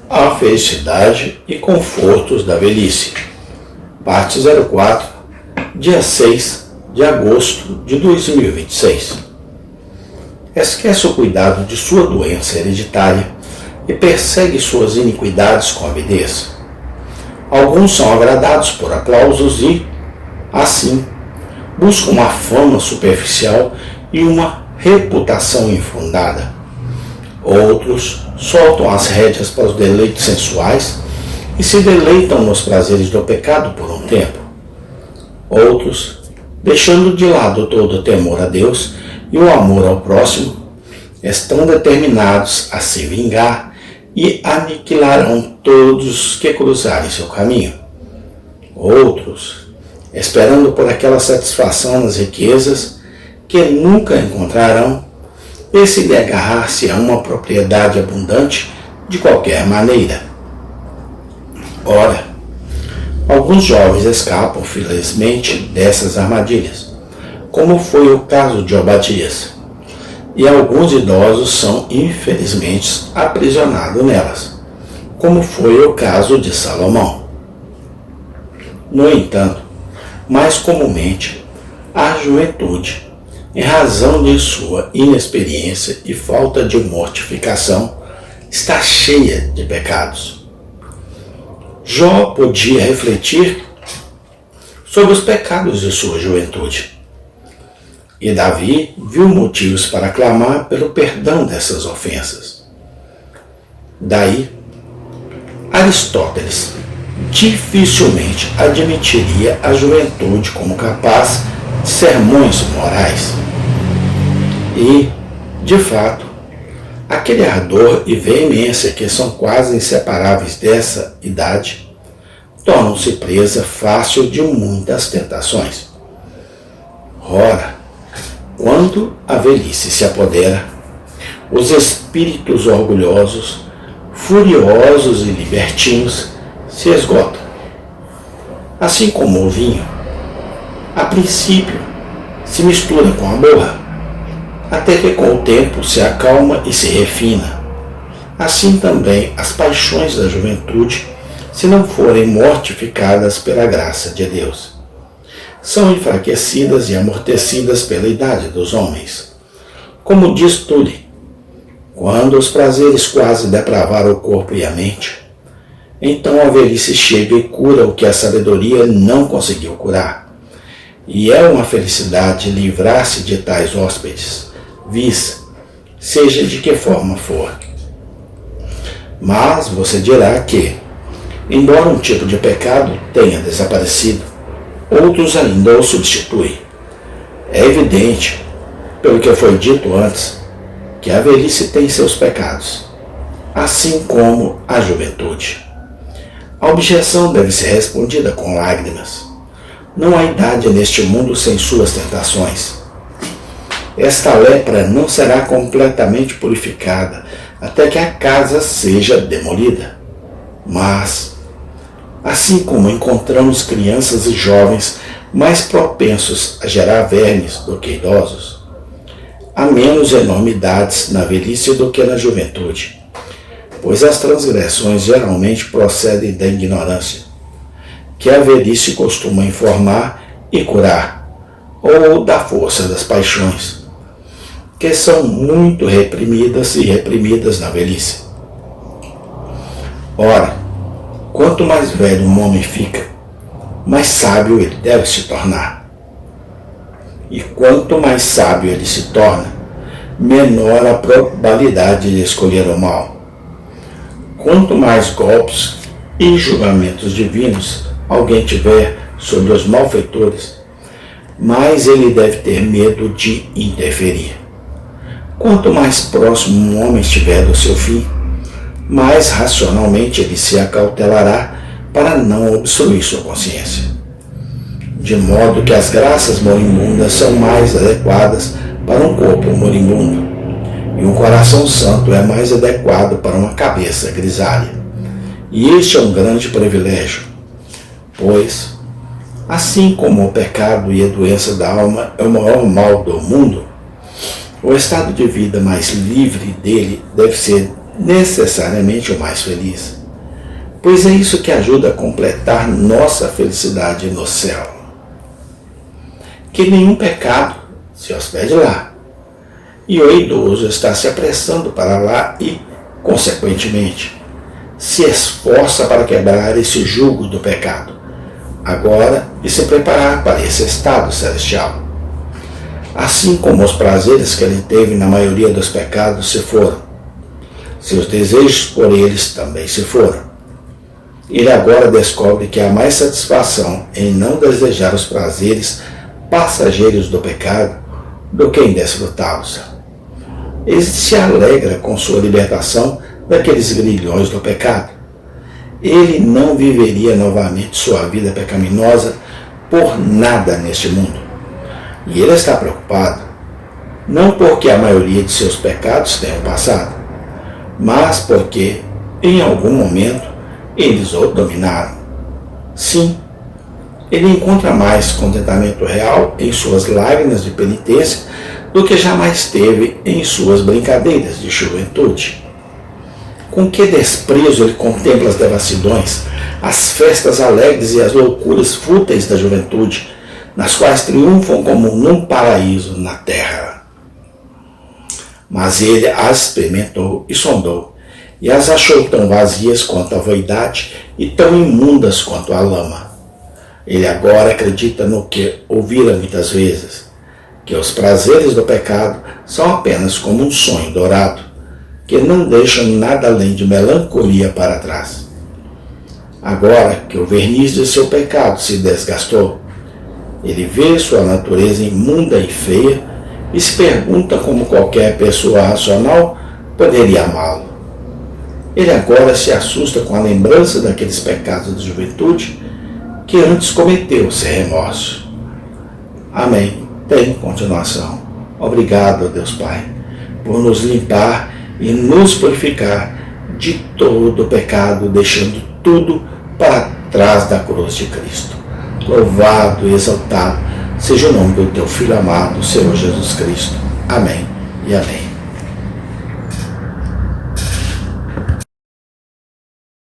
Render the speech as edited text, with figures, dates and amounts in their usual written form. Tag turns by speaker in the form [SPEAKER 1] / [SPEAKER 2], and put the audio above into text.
[SPEAKER 1] A felicidade e confortos da velhice. Parte 04, dia 6 de agosto de 2026. Esquece o cuidado de sua doença hereditária e persegue suas iniquidades com avidez. Alguns são agradados por aplausos e, assim, buscam a fama superficial e uma reputação infundada. Outros soltam as rédeas para os deleites sensuais e se deleitam nos prazeres do pecado por um tempo. Outros, deixando de lado todo o temor a Deus e o amor ao próximo, estão determinados a se vingar e aniquilarão todos que cruzarem seu caminho. Outros, esperando por aquela satisfação nas riquezas que nunca encontrarão, e se de agarrar-se a uma propriedade abundante de qualquer maneira. Ora, alguns jovens escapam felizmente dessas armadilhas, como foi o caso de Obadias, e alguns idosos são infelizmente aprisionados nelas, como foi o caso de Salomão. No entanto, mais comumente, a juventude, em razão de sua inexperiência e falta de mortificação, está cheia de pecados. Jó podia refletir sobre os pecados de sua juventude. E Davi viu motivos para clamar pelo perdão dessas ofensas. Daí, Aristóteles dificilmente admitiria a juventude como capaz de sermões morais. E, de fato, aquele ardor e veemência que são quase inseparáveis dessa idade tornam-se presa fácil de muitas tentações. Ora, quando a velhice se apodera, os espíritos orgulhosos, furiosos e libertinos se esgotam. Assim como o vinho, a princípio se mistura com a borra, até que com o tempo se acalma e se refina. Assim também as paixões da juventude, se não forem mortificadas pela graça de Deus, são enfraquecidas e amortecidas pela idade dos homens. Como diz Tully, quando os prazeres quase depravaram o corpo e a mente, então a velhice chega e cura o que a sabedoria não conseguiu curar. E é uma felicidade livrar-se de tais hóspedes, vis, seja de que forma for. Mas você dirá que, embora um tipo de pecado tenha desaparecido, outros ainda o substituem. É evidente, pelo que foi dito antes, que a velhice tem seus pecados, assim como a juventude. A objeção deve ser respondida com lágrimas. Não há idade neste mundo sem suas tentações. Esta lepra não será completamente purificada até que a casa seja demolida. Mas, assim como encontramos crianças e jovens mais propensos a gerar vermes do que idosos, há menos enormidades na velhice do que na juventude, pois as transgressões geralmente procedem da ignorância, que a velhice costuma informar e curar, ou da força das paixões, que são muito reprimidas e reprimidas na velhice. Ora, quanto mais velho um homem fica, mais sábio ele deve se tornar. E quanto mais sábio ele se torna, menor a probabilidade de escolher o mal. Quanto mais golpes e julgamentos divinos alguém tiver sobre os malfeitores, mais ele deve ter medo de interferir. Quanto mais próximo um homem estiver do seu fim, mais racionalmente ele se acautelará para não obstruir sua consciência. De modo que as graças moribundas são mais adequadas para um corpo moribundo, e um coração santo é mais adequado para uma cabeça grisalha. E este é um grande privilégio, pois, assim como o pecado e a doença da alma é o maior mal do mundo, o estado de vida mais livre dele deve ser necessariamente o mais feliz. pois é isso que ajuda a completar nossa felicidade no céu. Que nenhum pecado se hospede lá, e o idoso está se apressando para lá e, consequentemente, se esforça para quebrar esse jugo do pecado, agora, e se preparar para esse estado celestial. Assim como os prazeres que ele teve na maioria dos pecados se foram, seus desejos por eles também se foram. Ele agora descobre que há mais satisfação em não desejar os prazeres passageiros do pecado do que em desfrutá-los. Ele se alegra com sua libertação daqueles grilhões do pecado. Ele não viveria novamente sua vida pecaminosa por nada neste mundo. E ele está preocupado, não porque a maioria de seus pecados tenham passado, mas porque, em algum momento, eles o dominaram. Sim, ele encontra mais contentamento real em suas lágrimas de penitência do que jamais teve em suas brincadeiras de juventude. Com que desprezo ele contempla as devassidões, as festas alegres e as loucuras fúteis da juventude, nas quais triunfam como num paraíso na terra. Mas ele as experimentou e sondou, e as achou tão vazias quanto a vaidade e tão imundas quanto a lama. Ele agora acredita no que ouvira muitas vezes, que os prazeres do pecado são apenas como um sonho dourado, que não deixam nada além de melancolia para trás. Agora que o verniz de seu pecado se desgastou, ele vê sua natureza imunda e feia e se pergunta como qualquer pessoa racional poderia amá-lo. Ele agora se assusta com a lembrança daqueles pecados de juventude que antes cometeu sem remorso. Amém. Tem continuação. Obrigado, Deus Pai, por nos limpar e nos purificar de todo o pecado, deixando tudo para trás da cruz de Cristo. Louvado e exaltado seja o nome do teu Filho amado, Senhor Jesus Cristo. Amém e amém.